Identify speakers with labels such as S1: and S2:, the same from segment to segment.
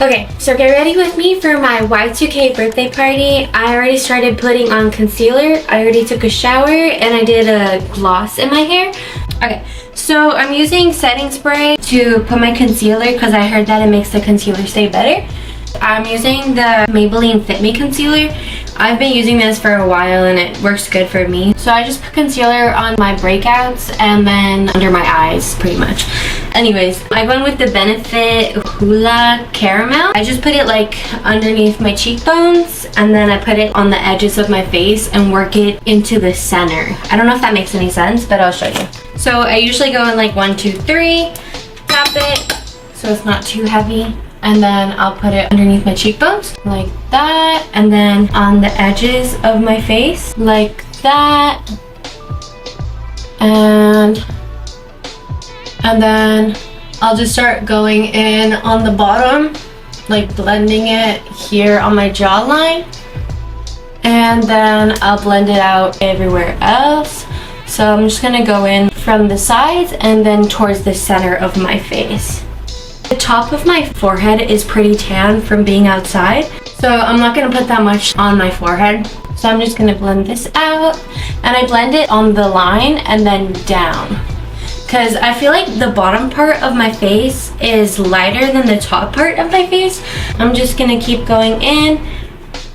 S1: Okay, so get ready with me for my Y2K birthday party. I already started putting on concealer. I already took a shower and I did a gloss in my hair. Okay, so I'm using setting spray to put my concealer because I heard that it makes the concealer stay better. I'm using the Maybelline Fit Me concealer. I've been using this for a while and it works good for me. So I just put concealer on my breakouts and then under my eyes pretty much. Anyways, I went with the Benefit Hoola Caramel. I just put it like underneath my cheekbones and then I put it on the edges of my face and work it into the center. I don't know if that makes any sense, but I'll show you. So I usually go in like 1, 2, 3, tap it so it's not too heavy. And then I'll put it underneath my cheekbones like that, and then on the edges of my face like that, and then I'll just start going in on the bottom, like blending it here on my jawline, and then I'll blend it out everywhere else. So I'm just gonna go in from the sides and then towards the center of my face. The top of my forehead is pretty tan from being outside, so I'm not going to put that much on my forehead. So I'm just going to blend this out, and I blend it on the line and then down, because I feel like the bottom part of my face is lighter than the top part of my face. I'm just going to keep going in,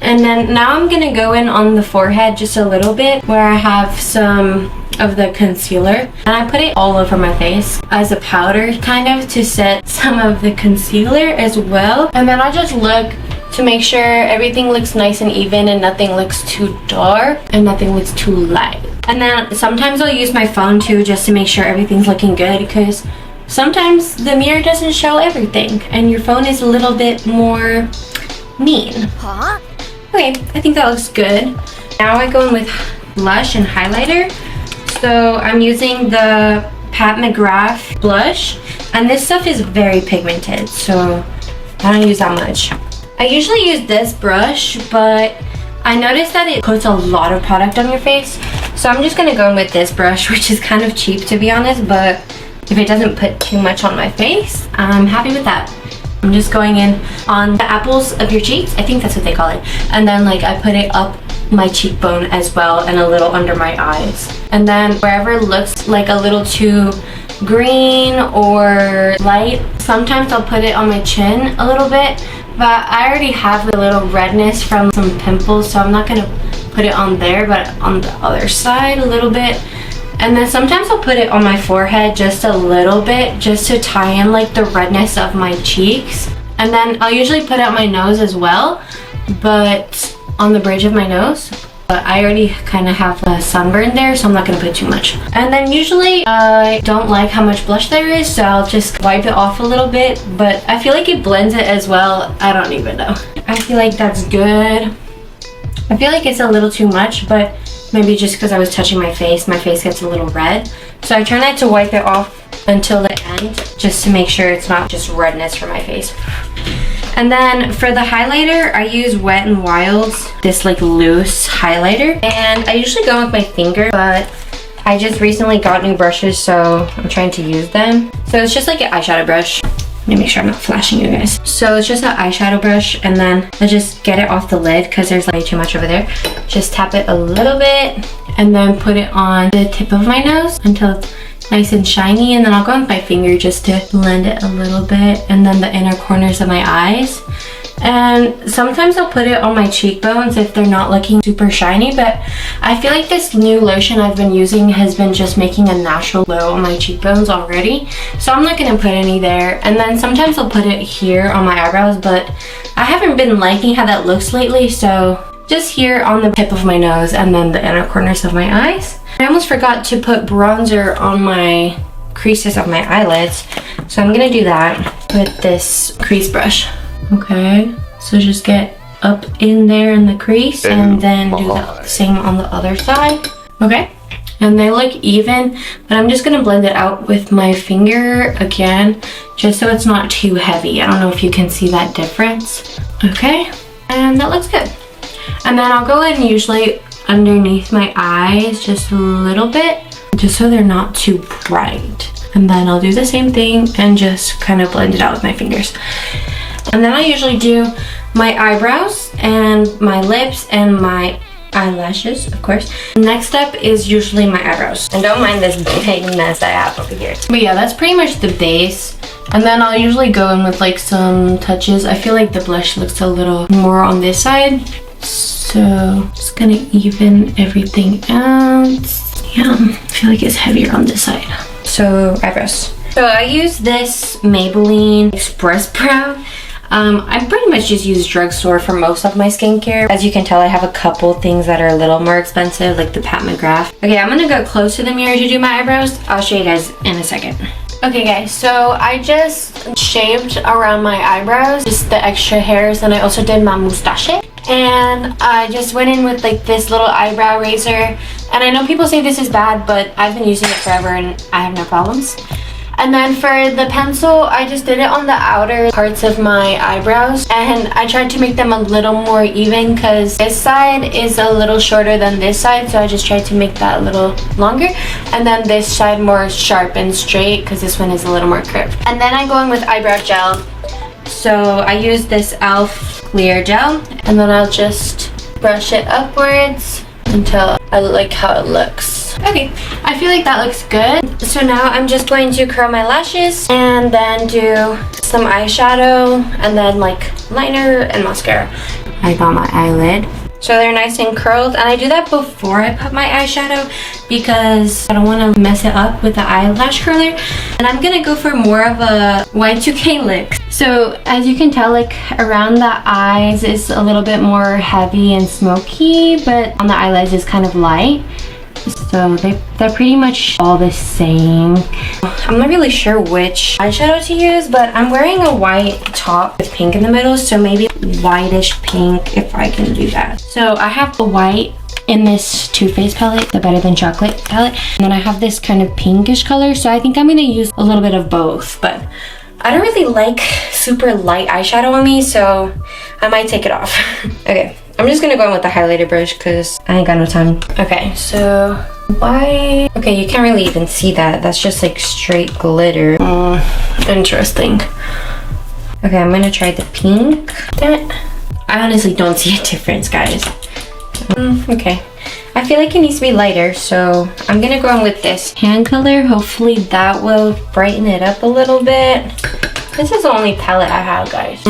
S1: and then now I'm going to go in on the forehead just a little bit where I have some of the concealer, and I put it all over my face as a powder kind of to set some of the concealer as well. And then I just look to make sure everything looks nice and even and nothing looks too dark and nothing looks too light. And then sometimes I'll use my phone too just to make sure everything's looking good, because sometimes the mirror doesn't show everything and your phone is a little bit more mean. Huh? Okay, I think that looks good. Now I go in with blush and highlighter. So I'm using the Pat McGrath blush, and this stuff is very pigmented, so I don't use that much. I usually use this brush, but I noticed that it puts a lot of product on your face, so I'm just gonna go in with this brush, which is kind of cheap to be honest, but if it doesn't put too much on my face, I'm happy with that. I'm just going in on the apples of your cheeks, I think that's what they call it, and then like I put it up my cheekbone as well and a little under my eyes, and then wherever looks like a little too green or light, sometimes I'll put it on my chin a little bit, but I already have a little redness from some pimples, so I'm not gonna put it on there, but on the other side a little bit. And then sometimes I'll put it on my forehead just a little bit just to tie in like the redness of my cheeks. And then I'll usually put it on my nose as well, but on the bridge of my nose, but I already kind of have a sunburn there, so I'm not going to put too much. And then usually I don't like how much blush there is, so I'll just wipe it off a little bit, but I feel like it blends it as well. I don't even know. I feel like that's good. I feel like it's a little too much, but maybe just because I was touching my face gets a little red. So I try not to wipe it off until the end, just to make sure it's not just redness from my face. And then for the highlighter, I use Wet n Wild's, this like loose highlighter. And I usually go with my finger, but I just recently got new brushes, so I'm trying to use them. So it's just like an eyeshadow brush. Let me make sure I'm not flashing you guys. So it's just an eyeshadow brush, and then I just get it off the lid because there's way too much over there. Just tap it a little bit and then put it on the tip of my nose until it's nice and shiny, and then I'll go with my finger just to blend it a little bit, and then the inner corners of my eyes. And sometimes I'll put it on my cheekbones if they're not looking super shiny, but I feel like this new lotion I've been using has been just making a natural glow on my cheekbones already, so I'm not gonna put any there. And then sometimes I'll put it here on my eyebrows, but I haven't been liking how that looks lately, so just here on the tip of my nose and then the inner corners of my eyes. I almost forgot to put bronzer on my creases of my eyelids, so I'm gonna do that with this crease brush. Okay, so just get up in there in the crease and then do the same on the other side. Okay, and they look even, but I'm just gonna blend it out with my finger again, just so it's not too heavy. I don't know if you can see that difference. Okay, and that looks good. And then I'll go in usually underneath my eyes just a little bit, just so they're not too bright. And then I'll do the same thing and just kind of blend it out with my fingers. And then I usually do my eyebrows and my lips and my eyelashes, of course. Next step is usually my eyebrows. And don't mind this big mess I have over here. But yeah, that's pretty much the base. And then I'll usually go in with like some touches. I feel like the blush looks a little more on this side. So just gonna even everything out. Yeah, I feel like it's heavier on this side. So eyebrows. So I use this Maybelline Express Brow. I pretty much just use drugstore for most of my skincare. As you can tell, I have a couple things that are a little more expensive, like the Pat McGrath. Okay, I'm gonna go close to the mirror to do my eyebrows. I'll show you guys in a second. Okay guys, so I just shaved around my eyebrows, just the extra hairs, and I also did my mustache. And I just went in with like this little eyebrow razor. And I know people say this is bad, but I've been using it forever and I have no problems. And then for the pencil, I just did it on the outer parts of my eyebrows. And I tried to make them a little more even because this side is a little shorter than this side. So I just tried to make that a little longer. And then this side more sharp and straight because this one is a little more curved. And then I go in with eyebrow gel. So I use this e.l.f. clear gel. And then I'll just brush it upwards until I like how it looks. Okay, I feel like that looks good. So now I'm just going to curl my lashes and then do some eyeshadow and then like liner and mascara. I got my eyelid. So they're nice and curled, and I do that before I put my eyeshadow because I don't want to mess it up with the eyelash curler. And I'm gonna go for more of a Y2K look. So as you can tell, like around the eyes is a little bit more heavy and smoky, but on the eyelids is kind of light. So they're pretty much all the same. I'm not really sure which eyeshadow to use, but I'm wearing a white top with pink in the middle, so maybe whitish pink if I can do that. So I have the white in this Too Faced palette, the Better Than Chocolate palette, and then I have this kind of pinkish color, so I think I'm gonna use a little bit of both, but I don't really like super light eyeshadow on me, so I might take it off. Okay. I'm just gonna go in with the highlighter brush because I ain't got no time. Okay, so why? Okay, you can't really even see that. That's just like straight glitter. Interesting. Okay, I'm gonna try the pink. Damn it. I honestly don't see a difference, guys. Okay. I feel like it needs to be lighter, so I'm gonna go in with this hand color. Hopefully that will brighten it up a little bit. This is the only palette I have, guys.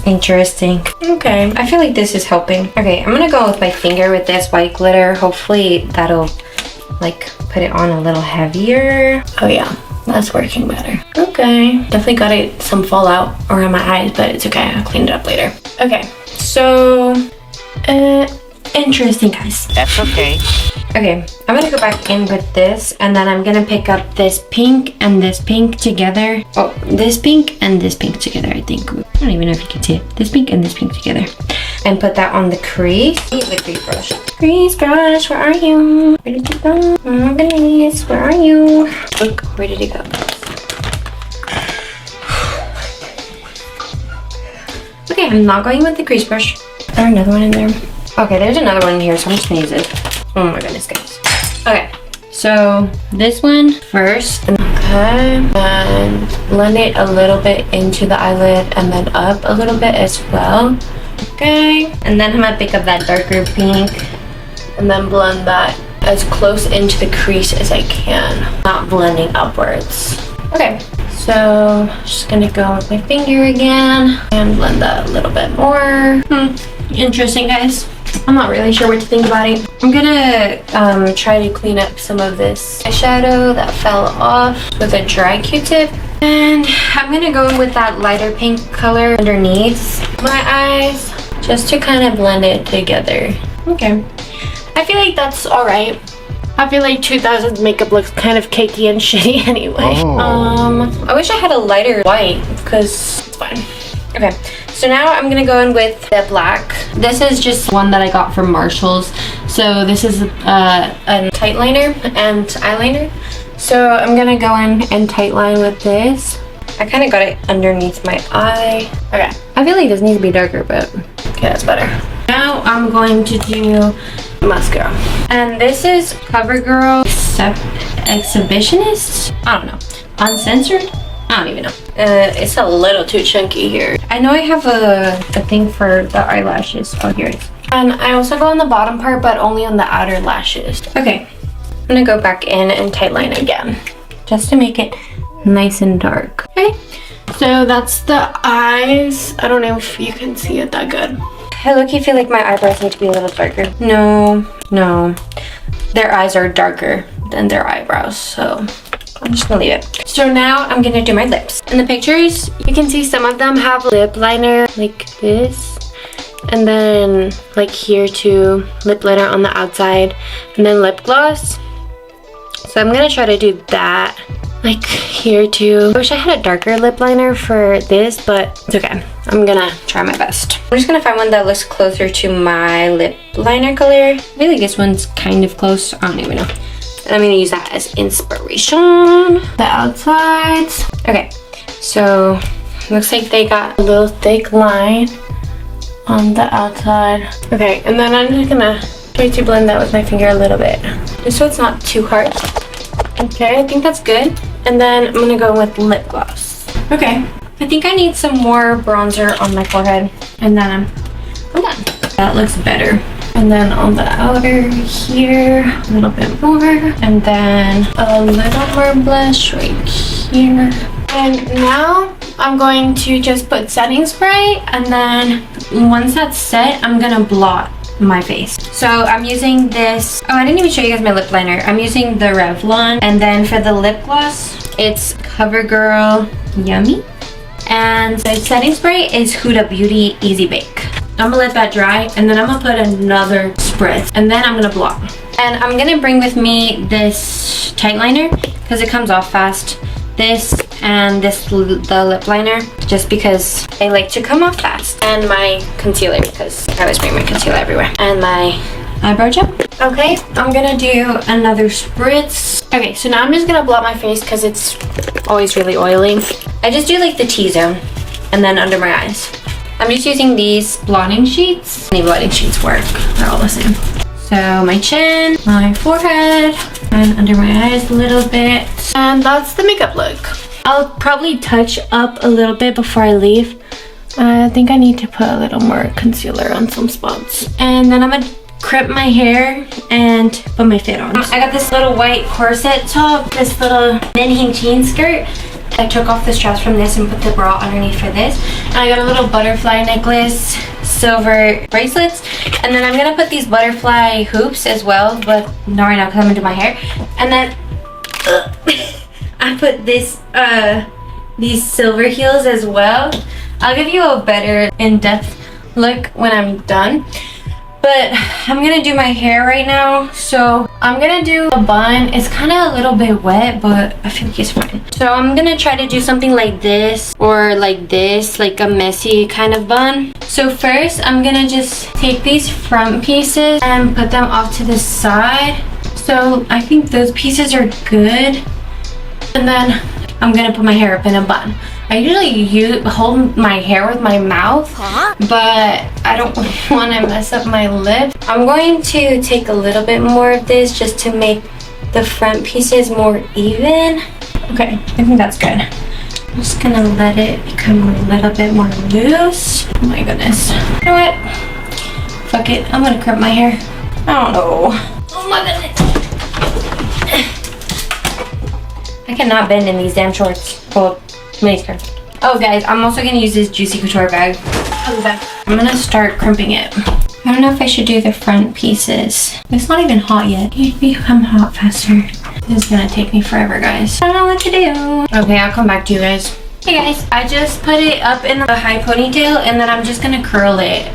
S1: Interesting. Okay, I feel like this is helping. Okay, I'm gonna go with my finger with this white glitter. Hopefully that'll like put it on a little heavier. Oh yeah, that's working better. Okay, definitely got it some fallout around my eyes, but it's okay, I'll clean it up later. Okay, so interesting, guys.
S2: That's okay.
S1: Okay, I'm gonna go back in with this, and then I'm gonna pick up this pink and this pink together. Oh, this pink and this pink together, I think. I don't even know if you can see it. This pink and this pink together. And put that on the crease. Use the crease brush. Crease brush, where are you? Where did you go? Oh my goodness, where are you? Look, where did it go? Okay, I'm not going with the crease brush. Is there another one in there? Okay, there's another one in here, so I'm just gonna use it. Oh my goodness, guys. Okay, so this one first. Okay, and blend it a little bit into the eyelid and then up a little bit as well. Okay, and then I'm gonna pick up that darker pink and then blend that as close into the crease as I can, not blending upwards. Okay, so just gonna go with my finger again and blend that a little bit more. Interesting, guys. I'm not really sure what to think about it. I'm gonna try to clean up some of this eyeshadow that fell off with a dry Q-tip. And I'm gonna go in with that lighter pink color underneath my eyes just to kind of blend it together. Okay. I feel like that's alright. I feel like 2000s makeup looks kind of cakey and shitty anyway. I wish I had a lighter white because it's fine. Okay, so now I'm gonna go in with the black. This is just one that I got from Marshall's. So this is a tight liner and eyeliner. So I'm gonna go in and tight line with this. I kind of got it underneath my eye. Okay, I feel like this needs to be darker, but okay, that's better. Now I'm going to do mascara. And this is CoverGirl Exhibitionist? I don't know. Uncensored? I don't even know. It's a little too chunky here. I know I have a thing for the eyelashes. Oh, here it is. And I also go on the bottom part, but only on the outer lashes. Okay, I'm gonna go back in and tightline again, just to make it nice and dark. Okay, so that's the eyes. I don't know if you can see it that good. I look, feel like my eyebrows need to be a little darker. No, their eyes are darker than their eyebrows, so I'm just gonna leave it. So now I'm gonna do my lips. In the pictures, you can see some of them have lip liner like this, and then like here too, lip liner on the outside, and then lip gloss. So I'm gonna try to do that, like here too. I wish I had a darker lip liner for this, but it's okay. I'm gonna try my best. I'm just gonna find one that looks closer to my lip liner color. I feel like this one's kind of close. I don't even know. And I'm gonna use that as inspiration. The outsides. Okay, so looks like they got a little thick line on the outside. Okay, and then I'm just gonna try to blend that with my finger a little bit, just so it's not too hard. Okay, I think that's good. And then I'm gonna go with lip gloss. Okay, I think I need some more bronzer on my forehead, and then I'm done. That looks better. And then on the outer here, a little bit more. And then a little more blush right here. And now I'm going to just put setting spray, and then once that's set, I'm gonna blot my face. So I'm using this, oh, I didn't even show you guys my lip liner. I'm using the Revlon, and then for the lip gloss, it's CoverGirl Yummy, and the setting spray is Huda Beauty Easy Bake. I'm gonna let that dry, and then I'm gonna put another spritz, and then I'm gonna blot. And I'm gonna bring with me this tight liner because it comes off fast. This and this, the lip liner, just because they like to come off fast. And my concealer, because I always bring my concealer everywhere. And my eyebrow gel. Okay, I'm gonna do another spritz. Okay, so now I'm just gonna blot my face because it's always really oily. I just do like the T-zone and then under my eyes. I'm just using these blotting sheets. Any blotting sheets work, they're all the same. So my chin, my forehead, and under my eyes a little bit. And that's the makeup look. I'll probably touch up a little bit before I leave. I think I need to put a little more concealer on some spots. And then I'm gonna crimp my hair and put my fit on. I got this little white corset top, this little Nenhin jean skirt. I took off the straps from this and put the bra underneath for this. And I got a little butterfly necklace, silver bracelets, and then I'm gonna put these butterfly hoops as well, but not right now because I'm gonna do my hair. And then I put this these silver heels as well. I'll give you a better in-depth look when I'm done. But I'm gonna do my hair right now, so I'm gonna do a bun. It's kind of a little bit wet, but I feel like it's fine. So I'm gonna try to do something like this, or like this, like a messy kind of bun. So first, I'm gonna just take these front pieces and put them off to the side. So I think those pieces are good. And then I'm gonna put my hair up in a bun. I usually hold my hair with my mouth, but I don't want to mess up my lip. I'm going to take a little bit more of this just to make the front pieces more even. Okay, I think that's good. I'm just gonna let it become a little bit more loose. Oh my goodness. You know what? Fuck it, I'm gonna crimp my hair. I don't know. Oh my goodness. I cannot bend in these damn shorts. Well, mini skirt. Oh guys, I'm also gonna use this Juicy Couture bag. I'm gonna start crimping it. I don't know if I should do the front pieces. It's not even hot yet. It become hot faster. This is gonna take me forever, guys. I don't know what to do. Okay, I'll come back to you guys. Hey guys, I just put it up in a high ponytail, and then I'm just gonna curl it.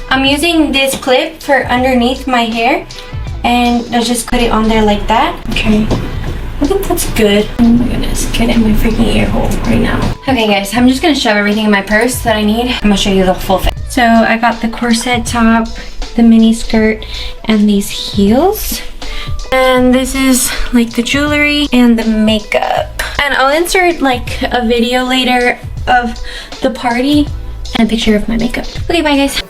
S1: I'm using this clip for underneath my hair, and I just put it on there like that. Okay. I think that's good. Oh my goodness, get in my freaking ear hole right now. Okay guys, I'm just gonna shove everything in my purse that I need. I'm gonna show you the full fit. So I got the corset top, the mini skirt, and these heels. And this is like the jewelry and the makeup. And I'll insert like a video later of the party and a picture of my makeup. Okay, bye guys.